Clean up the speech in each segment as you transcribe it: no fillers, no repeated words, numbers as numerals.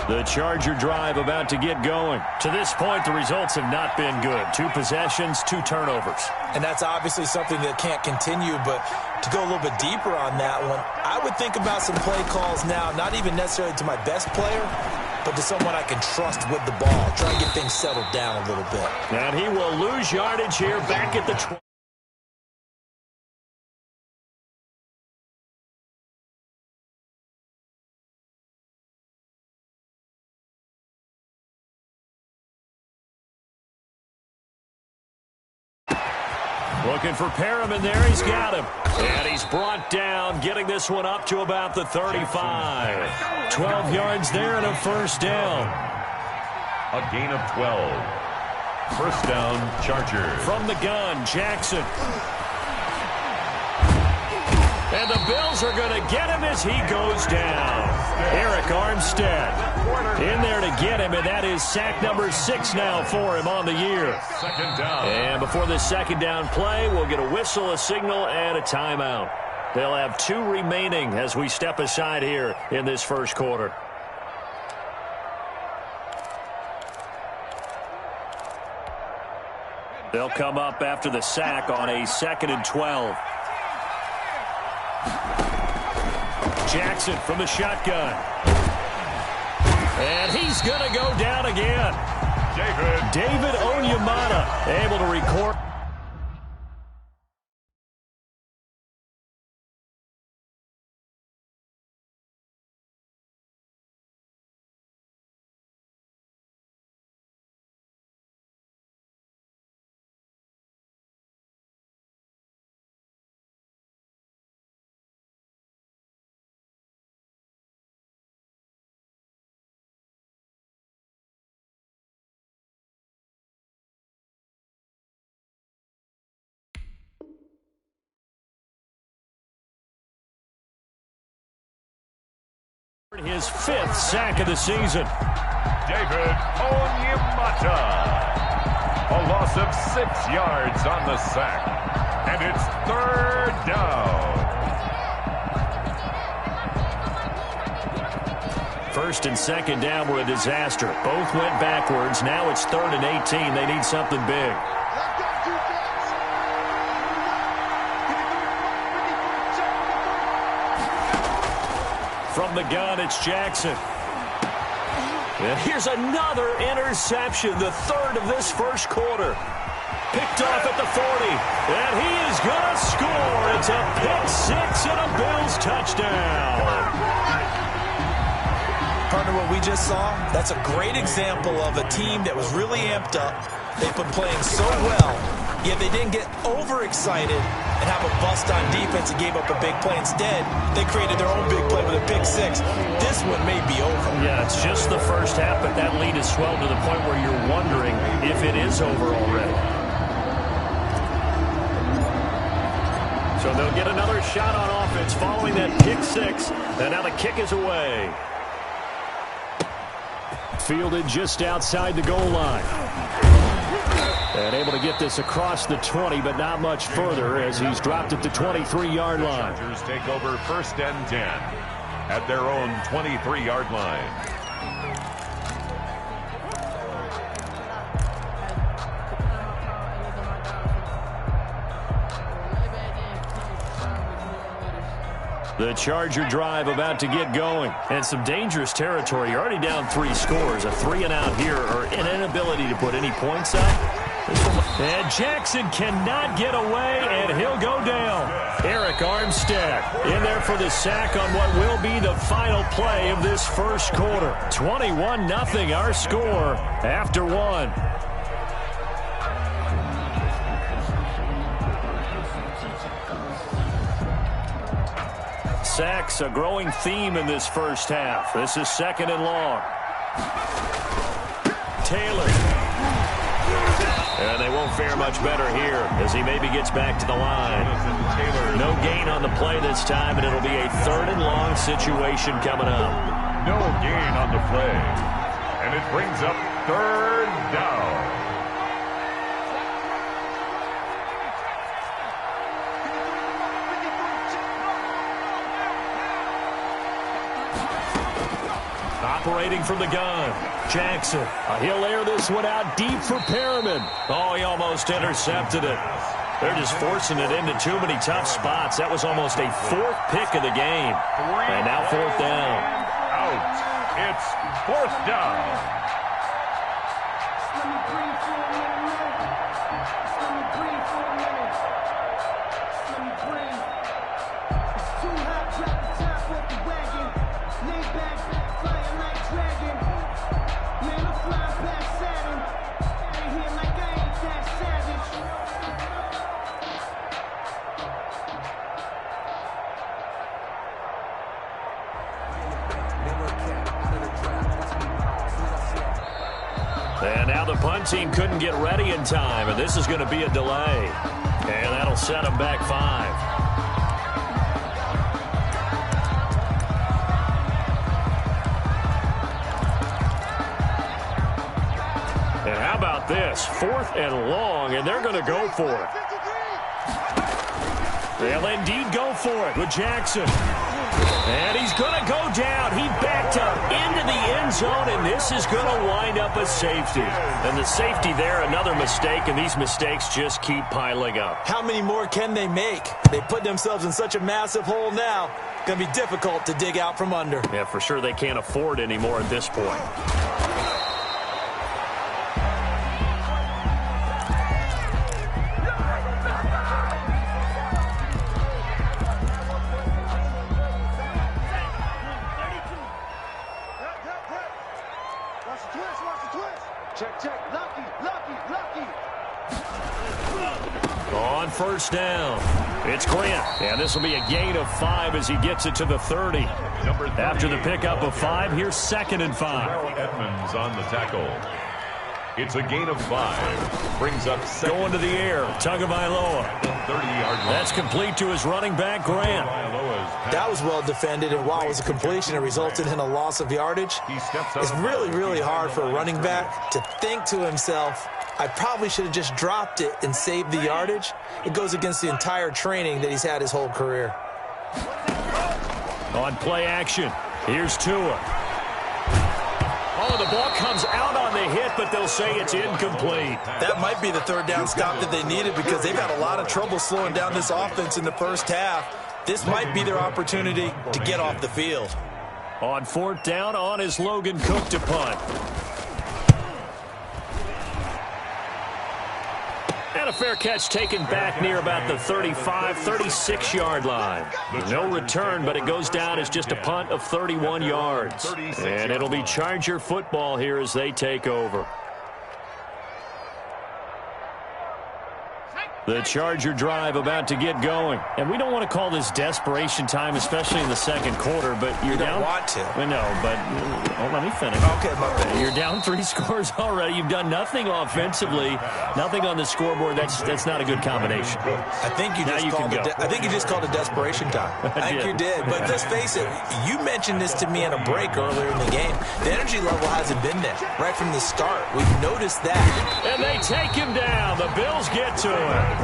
The Charger drive about to get going. To this point, the results have not been good. 2 possessions, 2 turnovers. And that's obviously something that can't continue, but to go a little bit deeper on that one, I would think about some play calls now, not even necessarily to my best player, but to someone I can trust with the ball. Try and get things settled down a little bit. And he will lose yardage here back at the 20. Looking for Perriman there. He's got him. And he's brought down, getting this one up to about the 35. 12 yards there and a first down. A gain of 12. First down, Chargers. From the gun, Jackson. And the Bills are going to get him as he goes down. Eric Armstead in there to get him, and that is sack number 6 now for him on the year. Second down. And before this second down play, we'll get a whistle, a signal, and a timeout. They'll have 2 remaining as we step aside here in this first quarter. They'll come up after the sack on a 2nd and 12. Jackson from the shotgun. And he's going to go down again. David Onyemata able to record. His 5th sack of the season. David Onyemata. A loss of 6 yards on the sack. And it's 3rd down. 1st and 2nd down were a disaster. Both went backwards. Now it's 3rd and 18. They need something big. From the gun, it's Jackson. And here's another interception, the 3rd of this first quarter. Picked off at the 40, and he is going to score. It's a pick 6 and a Bills touchdown. Partner, what we just saw, that's a great example of a team that was really amped up. They've been playing so well, yet they didn't get overexcited and have a bust on defense and gave up a big play. Instead, they created their own big play with a pick 6. This one may be over. Yeah, it's just the first half, but that lead has swelled to the point where you're wondering if it is over already. So they'll get another shot on offense following that pick 6, and now the kick is away. Fielded just outside the goal line. And able to get this across the 20, but not much further as he's dropped at the 23-yard line. The Chargers take over 1st and 10 at their own 23-yard line. The Charger drive about to get going. And some dangerous territory. You're already down 3 scores. A 3-and-out here, or an inability to put any points up. And Jackson cannot get away, and he'll go down. Eric Armstead in there for the sack on what will be the final play of this first quarter. 21-0 our score after 1. Sacks, a growing theme in this first half. This is 2nd and long. Taylor. And they won't fare much better here as he maybe gets back to the line. No gain on the play this time, and it'll be a 3rd and long situation coming up. No gain on the play. And it brings up 3rd down. Operating from the gun. Jackson. He'll air this one out deep for Perriman. Oh, he almost intercepted it. They're just forcing it into too many tough spots. That was almost a fourth pick of the game. And now fourth down. Out. It's fourth down. And now the punt team couldn't get ready in time, and this is going to be a delay. And that'll set them back 5. And how about this? 4th and long, and they're going to go for it. They'll indeed go for it with Jackson. And he's going to go down. He backed up into the end zone, and this is going to wind up a safety. And the safety there, another mistake, and these mistakes just keep piling up. How many more can they make? They put themselves in such a massive hole now. Going to be difficult to dig out from under. Yeah, for sure they can't afford anymore at this point. On first down, it's Grant. And this will be a gain of 5 as he gets it to the 30. After the pickup of 5, here's 2nd and 5. Edmonds on the tackle. It's a gain of 5. Brings up 2nd. Going to the air, Tagovailoa. 30-yard line. That's complete to his running back, Grant. That was well defended, and while it was a completion, it resulted in a loss of yardage. It's really, really hard for a running back to think to himself, I probably should have just dropped it and saved the yardage. It goes against the entire training that he's had his whole career. On play action, here's Tua. Oh, the ball comes out on the hit, but they'll say it's incomplete. That might be the 3rd down stop that they needed because they've had a lot of trouble slowing down this offense in the first half. This might be their opportunity to get off the field. On 4th down, on is Logan Cook to punt. And a fair catch taken back near about the 35, 36-yard line. No return, but it goes down as just a punt of 31 yards. And it'll be Charger football here as they take over. The Charger drive about to get going. And we don't want to call this desperation time, especially in the second quarter, but you're down. You don't want to. I know, but let me finish. Okay, my bad. You're down 3 scores already. You've done nothing offensively, nothing on the scoreboard. That's not a good combination. I think you just called it desperation time. I think you did. But let's face it, you mentioned this to me on a break earlier in the game. The energy level hasn't been there right from the start. We've noticed that. And they take him down. The Bills get to him.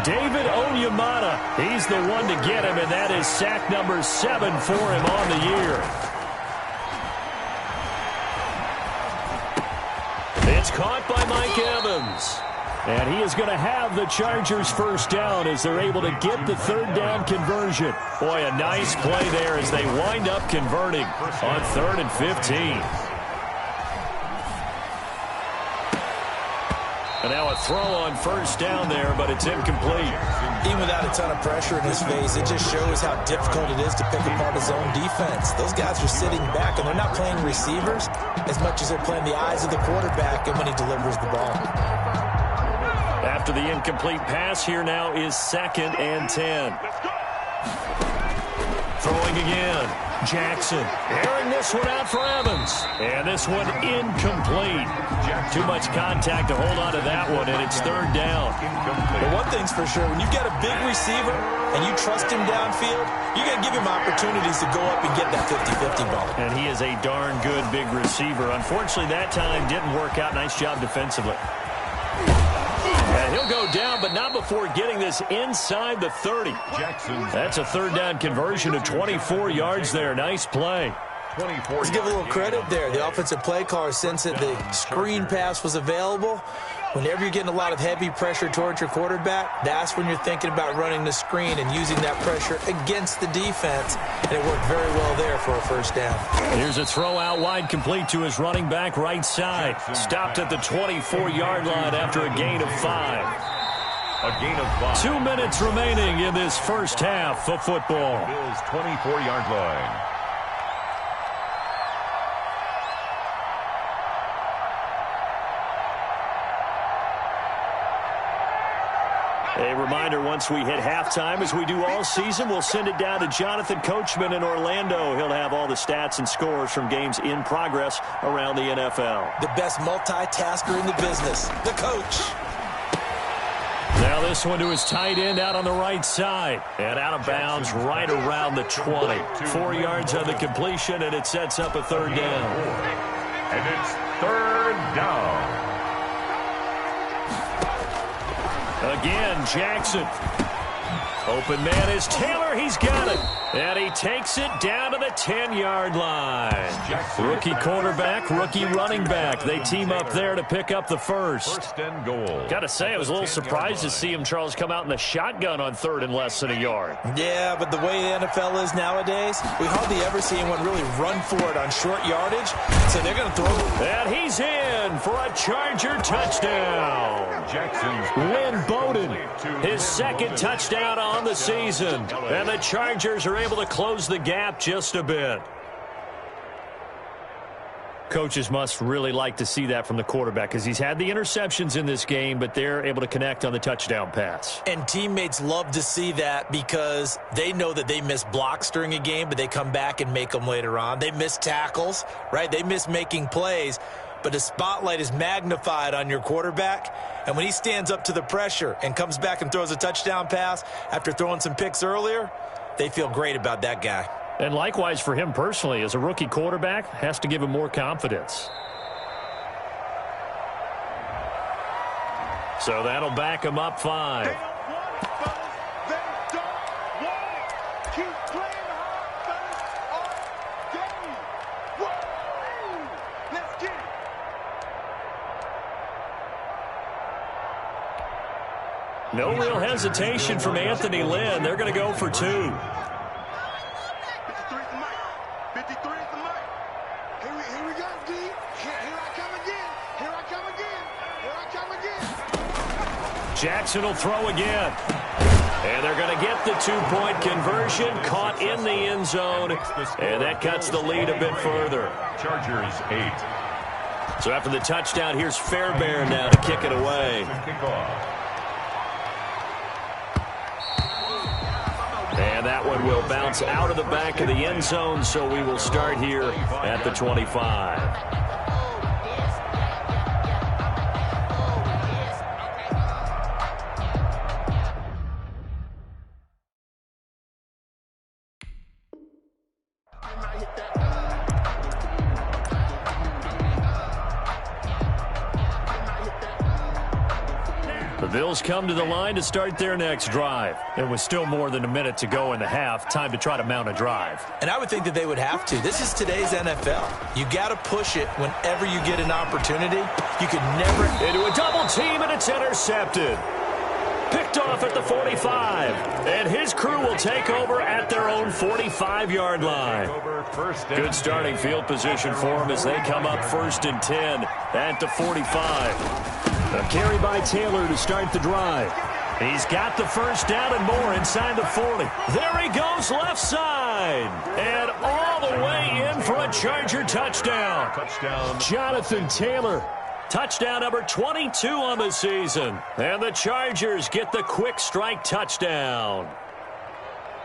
David Onyemata, he's the one to get him, and that is sack number 7 for him on the year. It's caught by Mike Evans. And he is going to have the Chargers first down as they're able to get the 3rd down conversion. Boy, a nice play there as they wind up converting on 3rd and 15. And now a throw on first down there, but it's incomplete. Even without a ton of pressure in his face, it just shows how difficult it is to pick apart his own defense. Those guys are sitting back, and they're not playing receivers as much as they're playing the eyes of the quarterback and when he delivers the ball. After the incomplete pass, here now is 2nd and 10. Throwing again. Jackson airing this one out for Evans. And this one incomplete. Too much contact to hold on to that one, and it's 3rd down. But one thing's for sure, when you've got a big receiver and you trust him downfield, you got to give him opportunities to go up and get that 50-50 ball. And he is a darn good big receiver. Unfortunately, that time didn't work out. Nice job defensively. And he'll go down, but not before getting this inside the 30. That's a 3rd down conversion of 24 yards there. Nice play. 24. Let's give a little credit there. The offensive play caller sensed that the screen pass was available. Whenever you're getting a lot of heavy pressure towards your quarterback, that's when you're thinking about running the screen and using that pressure against the defense. And it worked very well there for a first down. Here's a throw out wide, complete to his running back right side. Stopped at the 24-yard line after a gain of 5. A gain of 5. 2 minutes remaining in this first half of football. Bills 24-yard line. A reminder, once we hit halftime, as we do all season, we'll send it down to Jonathan Coachman in Orlando. He'll have all the stats and scores from games in progress around the NFL. The best multitasker in the business, the coach. Now this one to his tight end out on the right side. And out of bounds right around the 20. 4 yards on the completion, and it sets up a third down. And it's third down. Again, Jackson. Open man is Taylor. He's got it. And he takes it down to the 10-yard line. Rookie quarterback, rookie running back. They team up there to pick up the first. First and goal. Got to say, I was a little surprised to see him, Charles, come out in the shotgun on third and less than a yard. Yeah, but the way the NFL is nowadays, we hardly ever see anyone really run for it on short yardage. So they're going to throw it. And he's in for a Charger touchdown. Lynn Bowden, his second touchdown on the season. And the Chargers are able to close the gap just a bit. Coaches must really like to see that from the quarterback because he's had the interceptions in this game, but they're able to connect on the touchdown pass. And teammates love to see that because they know that they miss blocks during a game, but they come back and make them later on. They miss tackles, right? They miss making plays, but the spotlight is magnified on your quarterback. And when he stands up to the pressure and comes back and throws a touchdown pass after throwing some picks earlier, they feel great about that guy. And likewise for him personally, as a rookie quarterback, has to give him more confidence. So that'll back him up 5. No real hesitation from Anthony Lynn. They're going to go for 2. 53 is the mic. Here we go, D. Here I come again. Here I come again. Here I come again. Jackson will throw again. And they're going to get the 2-point conversion. Caught in the end zone. And that cuts the lead a bit further. Chargers 8. So after the touchdown, here's Fairbairn now to kick it away. And that one will bounce out of the back of the end zone, so we will start here at the 25. The Bills come to the line to start their next drive. And with still more than a minute to go in the half, time to try to mount a drive. And I would think that they would have to. This is today's NFL. You got to push it whenever you get an opportunity. You could never... Into a double team, and it's intercepted. Picked off at the 45. And his crew will take over at their own 45-yard line. Good starting field position for them as they come up 1st and 10 at the 45. A carry by Taylor to start the drive. He's got the first down and more inside the 40. There he goes left side. And all the way in for a Charger touchdown. Jonathan Taylor. Touchdown number 22 on the season. And the Chargers get the quick strike touchdown.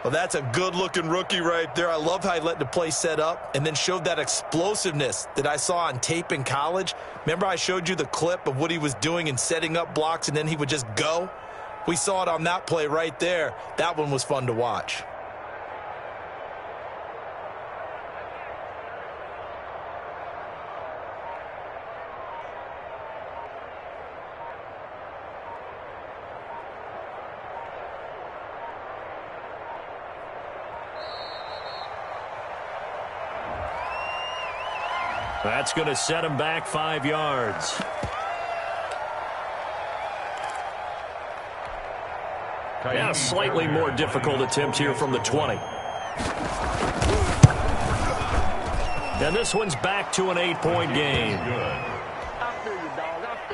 Well, that's a good-looking rookie right there. I love how he let the play set up and then showed that explosiveness that I saw on tape in college. Remember I showed you the clip of what he was doing and setting up blocks, and then he would just go? We saw it on that play right there. That one was fun to watch. That's going to set him back 5 yards. Now, a slightly more difficult attempt here from the 20. And this one's back to an 8-point game.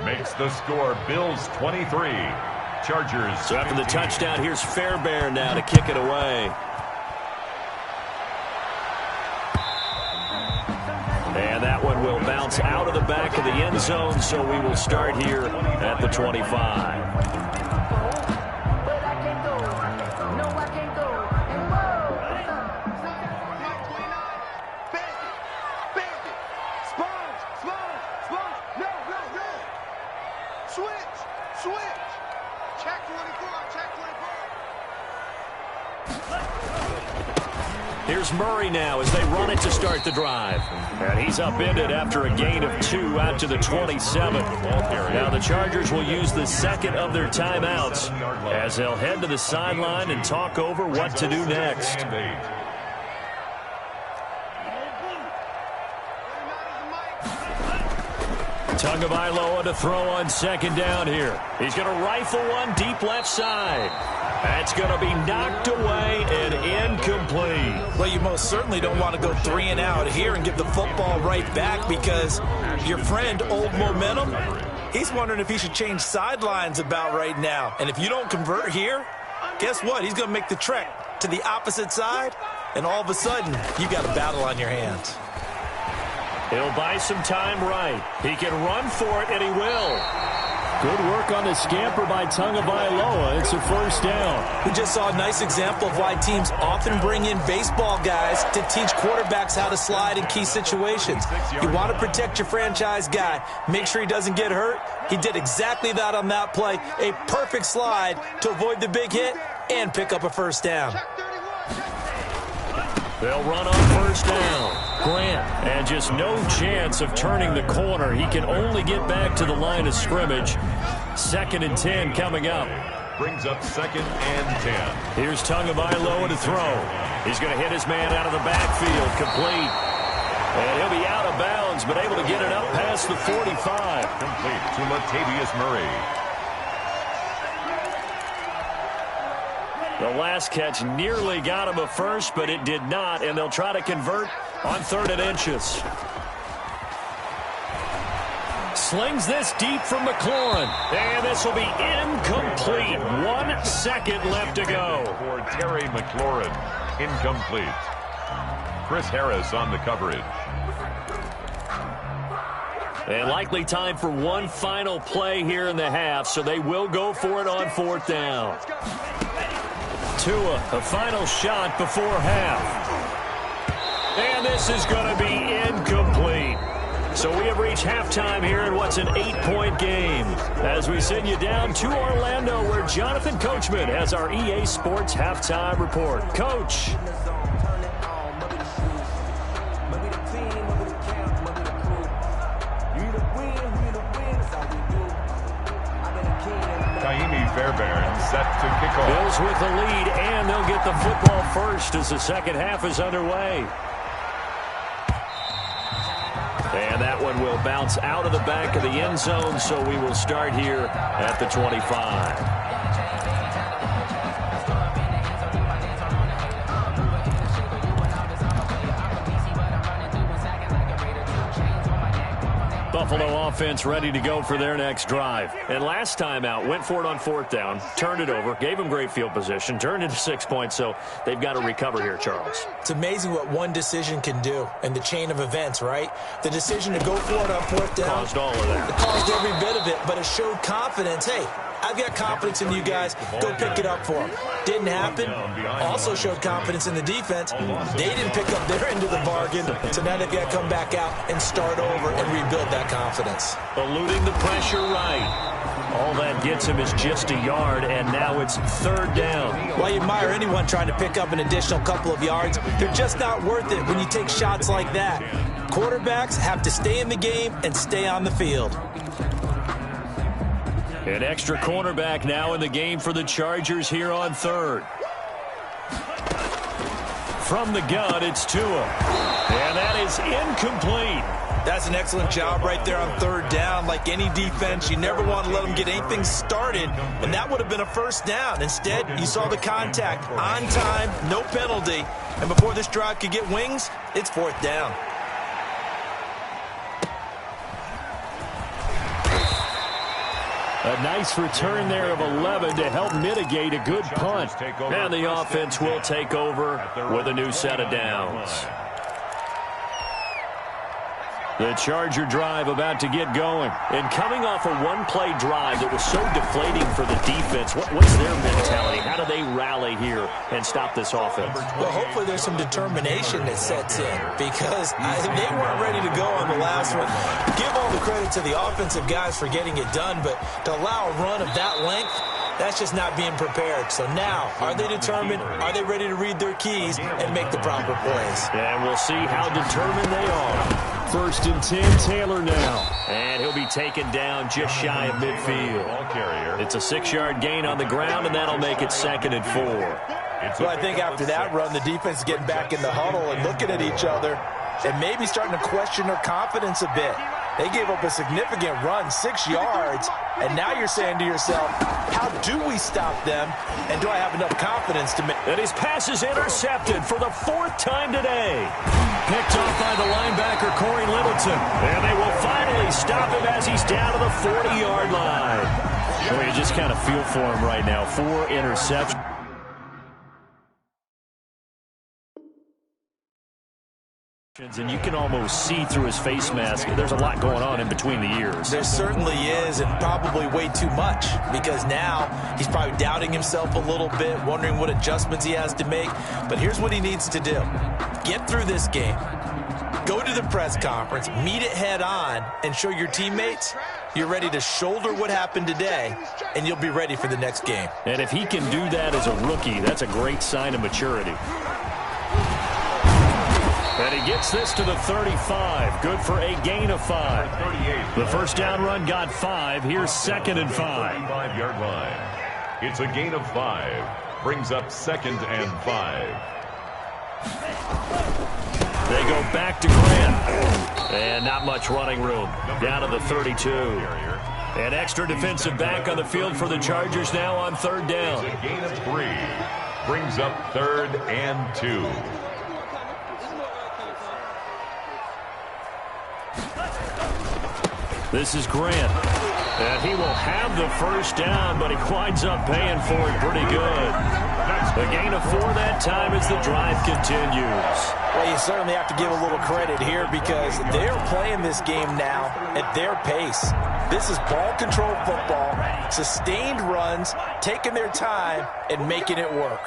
Makes the score Bills 23. Chargers. So after the touchdown, here's Fairbairn now to kick it away. And that one will bounce out of the back of the end zone, so we will start here at the 25. Here's Murray now as they run it to start the drive. And he's upended after a gain of 2 out to the 27. Now the Chargers will use the second of their timeouts as they'll head to the sideline and talk over what to do next. Tagovailoa to throw on second down here. He's going to rifle one deep left side. That's going to be knocked away and incomplete. Well, you most certainly don't want to go 3 and out here and give the football right back because your friend, Old Momentum, he's wondering if he should change sidelines about right now. And if you don't convert here, guess what? He's going to make the trek to the opposite side, and all of a sudden, you got a battle on your hands. He'll buy some time right. He can run for it, and he will. Good work on the scamper by Tagovailoa. It's a first down. We just saw a nice example of why teams often bring in baseball guys to teach quarterbacks how to slide in key situations. You want to protect your franchise guy. Make sure he doesn't get hurt. He did exactly that on that play. A perfect slide to avoid the big hit and pick up a first down. They'll run on first down. Grant, and just no chance of turning the corner. He can only get back to the line of scrimmage. 2nd and 10 coming up. Brings up 2nd and 10. Here's Tagovailoa to throw. He's going to hit his man out of the backfield. Complete. And he'll be out of bounds, but able to get it up past the 45. Complete to Latavius Murray. The last catch nearly got him a first, but it did not, and they'll try to convert on 3rd and inches. Slings this deep from McLaurin, and this will be incomplete. 1 second left to go. For Terry McLaurin, incomplete. Chris Harris on the coverage. And likely time for one final play here in the half, so they will go for it on 4th down. Tua, a final shot before half. And this is going to be incomplete. So we have reached halftime here in what's an 8-point game. As we send you down to Orlando, where Jonathan Coachman has our EA Sports halftime report. Coach. Fairbairn set to kick off. Bills with the lead, and they'll get the football first as the second half is underway. And that one will bounce out of the back of the end zone, so we will start here at the 25. Buffalo offense ready to go for their next drive. And last time out, went for it on 4th down, turned it over, gave them great field position, turned into 6 points, so they've got to recover here, Charles. It's amazing what one decision can do in the chain of events, right? The decision to go for it on 4th down. Caused all of that. It caused every bit of it, but it showed confidence. Hey, I've got confidence in you guys. Go pick it up for them. Didn't happen. Also showed confidence in the defense. They didn't pick up their end of the bargain, so now they've got to come back out and start over and rebuild that confidence. Eluding the pressure right. All that gets him is just a yard, and now it's 3rd down. Well, you admire anyone trying to pick up an additional couple of yards. They're just not worth it when you take shots like that. Quarterbacks have to stay in the game and stay on the field. An extra cornerback now in the game for the Chargers here on 3rd. From the gun, it's Tua. And that is incomplete. That's an excellent job right there on third down. Like any defense, you never want to let them get anything started, and that would have been a first down. Instead, you saw the contact on time, no penalty, and before this drive could get wings, it's fourth down. A nice return there of 11 to help mitigate a good punt. And the offense will take over with a new set of downs. The Charger drive about to get going. And coming off a one-play drive that was so deflating for the defense, what's their mentality? How do they rally here and stop this offense? Well, hopefully there's some determination that sets in because they weren't ready to go on the last one. Give all the credit to the offensive guys for getting it done, but to allow a run of that length, that's just not being prepared. So now, are they determined? Are they ready to read their keys and make the proper plays? And we'll see how determined they are. First and 10, Taylor now. And he'll be taken down just shy of midfield. It's a 6-yard gain on the ground, and that'll make it 2nd and 4. Well, I think after that run, the defense is getting back in the huddle and looking at each other and maybe starting to question their confidence a bit. They gave up a significant run, 6 yards, and now you're saying to yourself, how do we stop them, and do I have enough confidence to make... And his pass is intercepted for the 4th time today. Picked off by the linebacker, Corey Littleton. And they will finally stop him as he's down to the 40-yard line. Well, you just kind of feel for him right now. 4 interceptions. And you can almost see through his face mask. There's a lot going on in between the ears. There certainly is, and probably way too much, because now he's probably doubting himself a little bit, wondering what adjustments he has to make. But here's what he needs to do. Get through this game. Go to the press conference, meet it head on, and show your teammates you're ready to shoulder what happened today, and you'll be ready for the next game. And if he can do that as a rookie, that's a great sign of maturity. And he gets this to the 35. Good for a gain of 5. The first down run got 5. Here's 2nd and 5. 5-yard line. It's a gain of 5. Brings up 2nd and 5. They go back to Grant. And not much running room. Down to the 32. An extra defensive back on the field for the Chargers now on 3rd down. It's a gain of 3. Brings up 3rd and 2. This is Grant. And he will have the first down, but he winds up paying for it pretty good. A gain of 4 that time as the drive continues. Well, you certainly have to give a little credit here because they're playing this game now at their pace. This is ball control football, sustained runs, taking their time and making it work.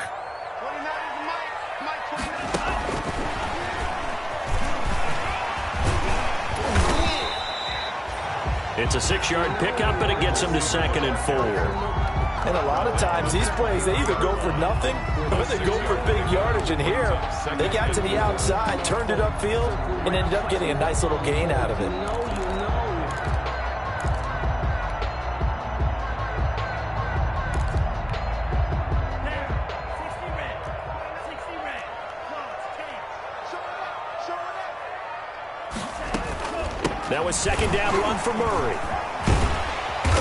It's a 6-yard pickup, and it gets him to 2nd and 4. And a lot of times, these plays, they either go for nothing or they go for big yardage. And here, they got to the outside, turned it upfield, and ended up getting a nice little gain out of it. That was 2nd down run for Murray.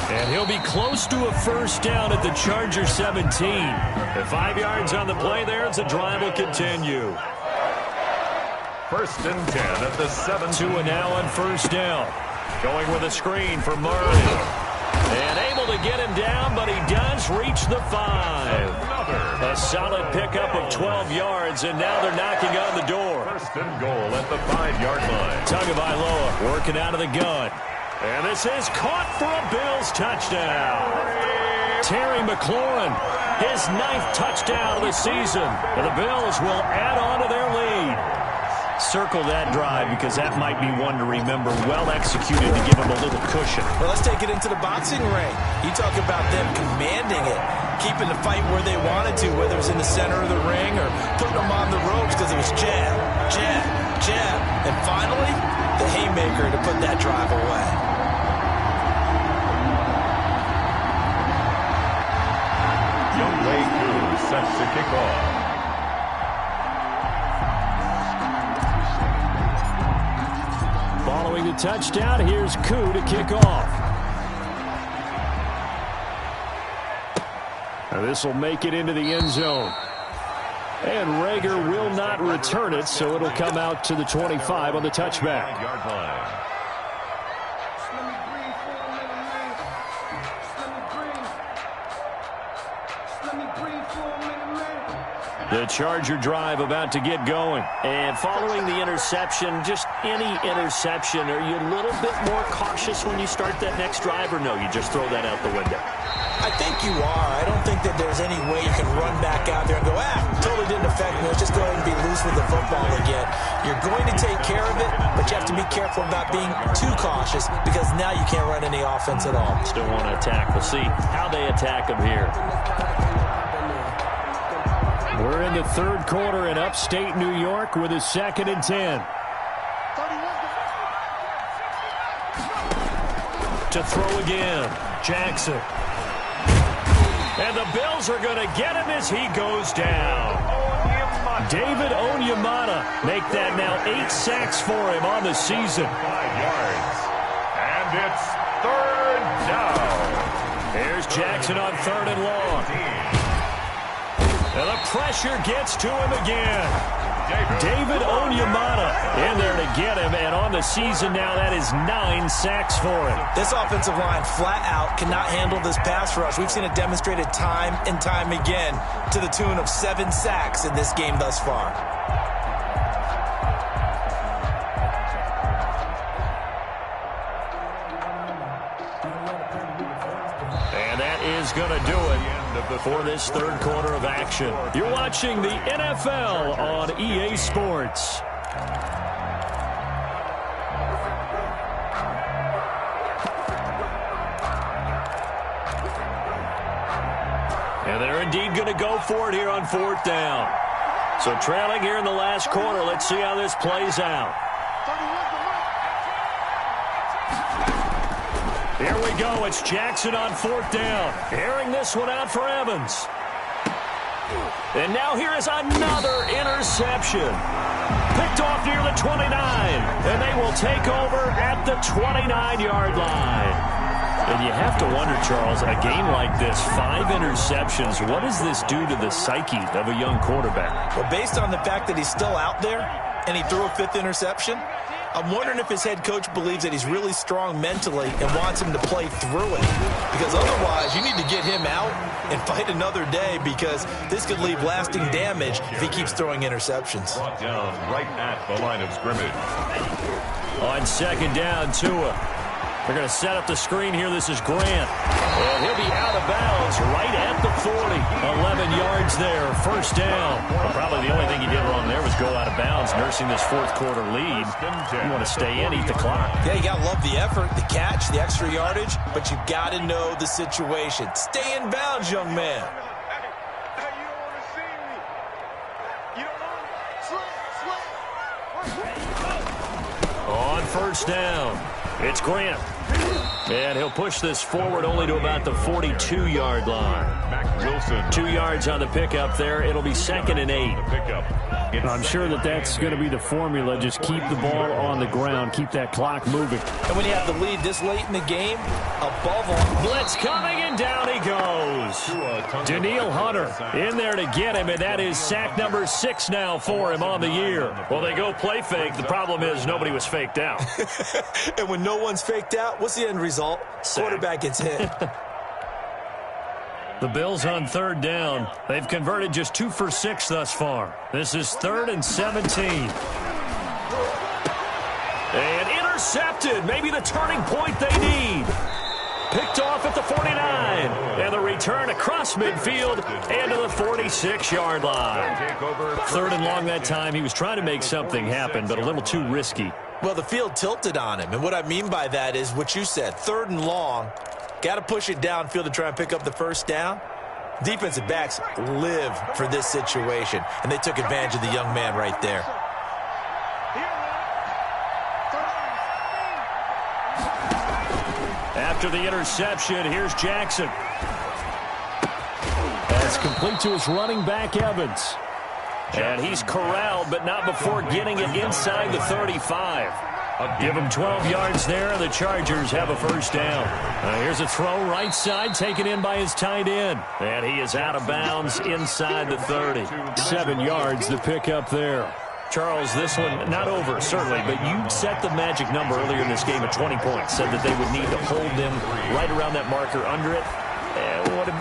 And he'll be close to a first down at the Chargers 17. And 5 yards on the play there as the drive will continue. 1st and 10 at the 7. 2 and now on first down. Going with a screen for Murray. And able to get him down, but he does reach the 5. A solid pickup of 12 yards, and now they're knocking on the door. 1st and goal at the 5-yard line. Tagovailoa working out of the gun. And this is caught for a Bills touchdown. Terry McLaurin, his 9th touchdown of the season. And the Bills will add on to their lead. Circle that drive because that might be one to remember. Well executed to give them a little cushion. Well, let's take it into the boxing ring. You talk about them commanding it, keeping the fight where they wanted to, whether it was in the center of the ring or putting them on the ropes because it was jab, jab, jab. And finally, the haymaker to put that drive away. Younghoe Koo set to kick off. Following the touchdown, here's Koo to kick off. Now this will make it into the end zone. And Rager will not return it, so it'll come out to the 25 on the touchback. The Charger drive about to get going. And following the interception, just any interception, are you a little bit more cautious when you start that next drive, or no, you just throw that out the window? I think you are. I don't think that there's any way you can run back out there and go, totally didn't affect me. Let's just go ahead and be loose with the football again. You're going to take care of it, but you have to be careful about being too cautious because now you can't run any offense at all. Still want to attack. We'll see how they attack them here. We're in the third quarter in upstate New York with a 2nd and 10. To throw again, Jackson. And the Bills are going to get him as he goes down. David Onyemata make that now 8 sacks for him on the season. 5 yards. And it's 3rd down. Here's Jackson on 3rd and long. And the pressure gets to him again. David Onyemata in there to get him, and on the season now, that is 9 sacks for him. This offensive line flat out cannot handle this pass rush. We've seen it demonstrated time and time again to the tune of 7 sacks in this game thus far. And that is going to do it for this third quarter of action. You're watching the NFL on EA Sports. And they're indeed going to go for it here on 4th down. So trailing here in the last quarter. Let's see how this plays out. Here we go. It's Jackson on 4th down. Airing this one out for Evans. And now here is another interception. Picked off near the 29. And they will take over at the 29-yard line. And you have to wonder, Charles, a game like this, 5 interceptions, what does this do to the psyche of a young quarterback? Well, based on the fact that he's still out there and he threw a 5th interception, I'm wondering if his head coach believes that he's really strong mentally and wants him to play through it. Because otherwise, you need to get him out and fight another day because this could leave lasting damage if he keeps throwing interceptions. Brought down right at the line of scrimmage. On 2nd down, Tua. They're going to set up the screen here. This is Grant. And he'll be out of bounds right at the 40. 11 yards there. 1st down. Well, probably the only thing he did wrong there was go out of bounds, nursing this 4th quarter lead. You want to stay in, eat the clock. Yeah, you got to love the effort, the catch, the extra yardage, but you got to know the situation. Stay in bounds, young man. Hey, you don't want to see me. You don't want to On 1st down, it's Grant. And he'll push this forward only to about the 42-yard line. Wilson. 2 yards on the pickup there. It'll be 2nd and 8. I'm sure that's going to be the formula. Just keep the ball on the ground. Keep that clock moving. And when you have the lead this late in the game, above all, Blitz coming, and down he goes. Danielle Hunter in there to get him, and that is sack number 6 now for him on the year. Well, they go play fake. The problem is nobody was faked out. and when no one's faked out, what's the end result? Quarterback gets hit. The Bills on 3rd down. They've converted just 2 for 6 thus far. This is 3rd and 17. And intercepted. Maybe the turning point they need. Picked off at the 49. And the return across midfield and to the 46-yard line. 3rd and long that time. He was trying to make something happen, but a little too risky. Well, the field tilted on him. And what I mean by that is what you said. 3rd and long. Got to push it downfield to try and pick up the 1st down. Defensive backs live for this situation, and they took advantage of the young man right there. After the interception, here's Jackson. That's complete to his running back, Evans. And he's corralled, but not before getting it inside the 35. Give him 12 yards there, and the Chargers have a first down. Here's a throw right side, taken in by his tight end. And he is out of bounds inside the 30. 7 yards to pick up there. Charles, this one not over, certainly, but you set the magic number earlier in this game at 20 points. Said that they would need to hold them right around that marker under it.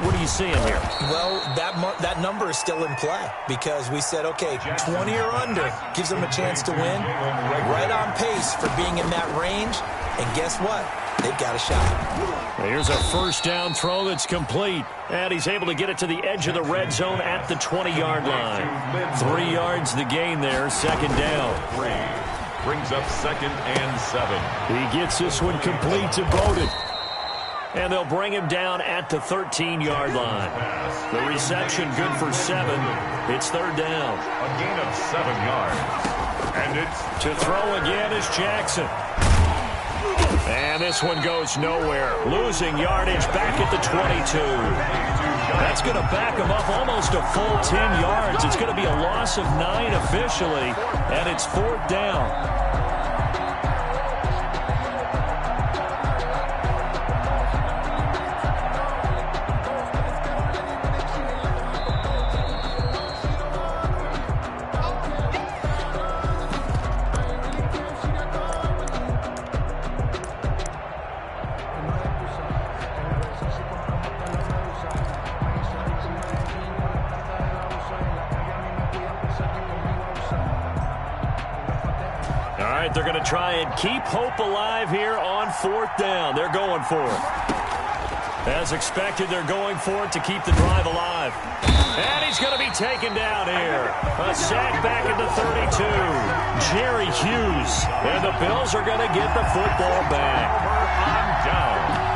What are you seeing here? Well, that number is still in play because we said, okay, 20 or under gives them a chance to win. Right on pace for being in that range. And guess what? They've got a shot. Here's a first down throw that's complete. And he's able to get it to the edge of the red zone at the 20-yard line. 3 yards the gain there, second down. Brings up 2nd and 7. He gets this one complete to Bowden. And they'll bring him down at the 13-yard line. The reception good for 7. It's third down. A gain of 7 yards. And it's to throw again is Jackson. And this one goes nowhere. Losing yardage back at the 22. That's going to back him up almost a full 10 yards. It's going to be a loss of 9 officially, and it's fourth down. They're going to try and keep hope alive here on fourth down. They're going for it. As expected, they're going for it to keep the drive alive. And he's going to be taken down here. A sack back at the 32. Jerry Hughes. And the Bills are going to get the football back. on down.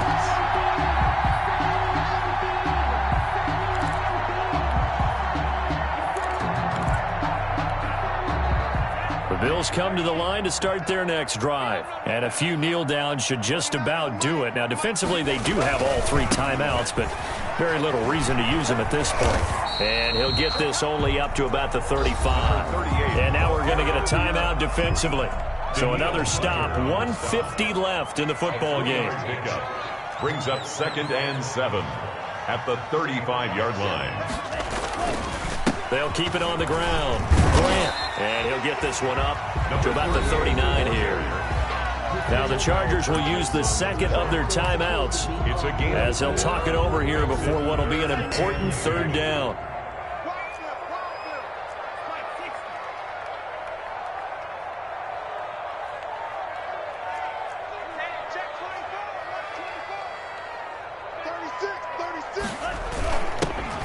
Bills come to the line to start their next drive. And a few kneel downs should just about do it. Now, defensively, they do have all 3 timeouts, but very little reason to use them at this point. And he'll get this only up to about the 35. And now we're going to get a timeout defensively. So another stop, 1:50 left in the football game. Brings up 2nd and 7 at the 35-yard line. They'll keep it on the ground. Grant. And he'll get this one up to about the 39 here. Now the Chargers will use the second of their timeouts as they'll talk it over here before what will be an important third down.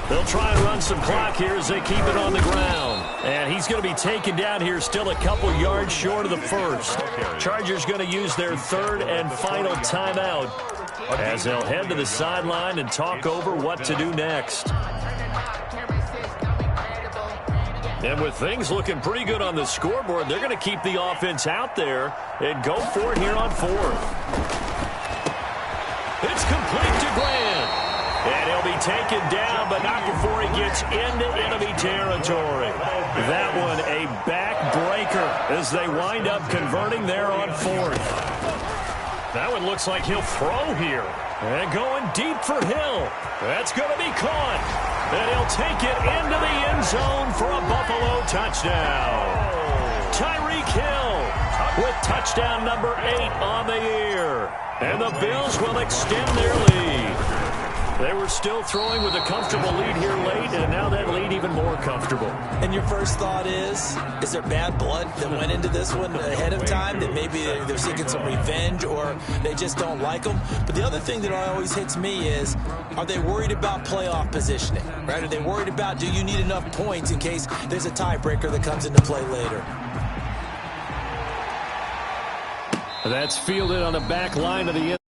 They'll try and run some clock here as they keep it on the ground. And he's going to be taken down here still a couple yards short of the first. Chargers going to use their third and final timeout as they'll head to the sideline and talk over what to do next. And with things looking pretty good on the scoreboard, they're going to keep the offense out there and go for it here on fourth. It's complete to Grant. And he'll be taken down, but not before he gets into enemy territory. That one a backbreaker as they wind up converting there on fourth. That one looks like he'll throw here. And going deep for Hill. That's going to be caught. And he'll take it into the end zone for a Buffalo touchdown. Tyreek Hill with touchdown number 8 on the year. And the Bills will extend their lead. They were still throwing with a comfortable lead here late, and now that lead even more comfortable. And your first thought is there bad blood that went into this one ahead of time, that maybe they're seeking some revenge or they just don't like them? But the other thing that always hits me is, are they worried about playoff positioning, right? Are they worried about, do you need enough points in case there's a tiebreaker that comes into play later? That's fielded on the back line of the end.